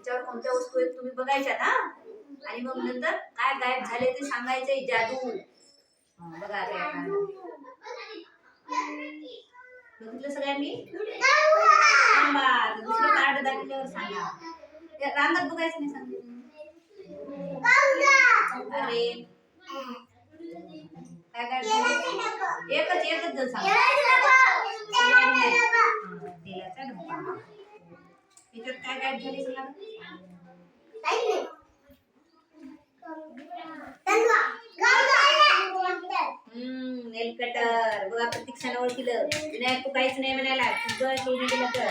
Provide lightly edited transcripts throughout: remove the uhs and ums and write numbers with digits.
त्याच्यावर कोणत्या वस्तू आहेत तुम्ही बघायच्या ना, आणि मग नंतर काय गायब झाले ते सांगायचंय. जादू बघा आता बघितलं सगळ्यांनी. थांबा, दुसरं कार्ड दाखवल्यावर सांगा. रांगात बघायचं नाही सांगितलं. अरे काय काय एकच एकच जण सांगा. तेलाचा डब्बा. याच्यात काय काय झाले सांगा. नेल कटर. बघा प्रतीक्षाने ओळखलं. विनायक तू काहीच नाही म्हणायला. तुझं सोडून दिलं तर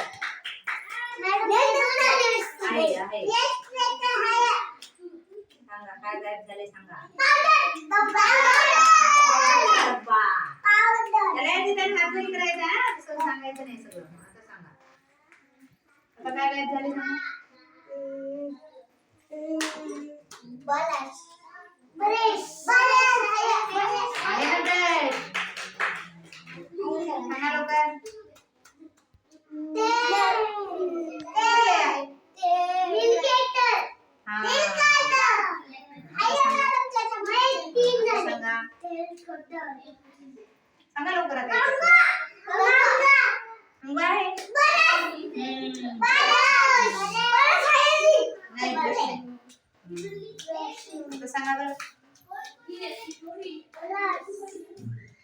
आहे आहे. सांगा काय गायब झाले सांगा. डब्बा. त्याला याची त्यांनी हात नाही करायचा. सगळं सांगायचं नाही सगळं. आता सांगा आता काय गायब झाले सांगा. आहे ना ब्रश. सांगा लवकर. सांगा लवकर आता. सांगा बरं.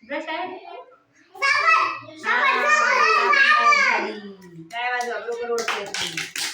ब्रश आहे. काय वाजवा बरोबर ओळखले.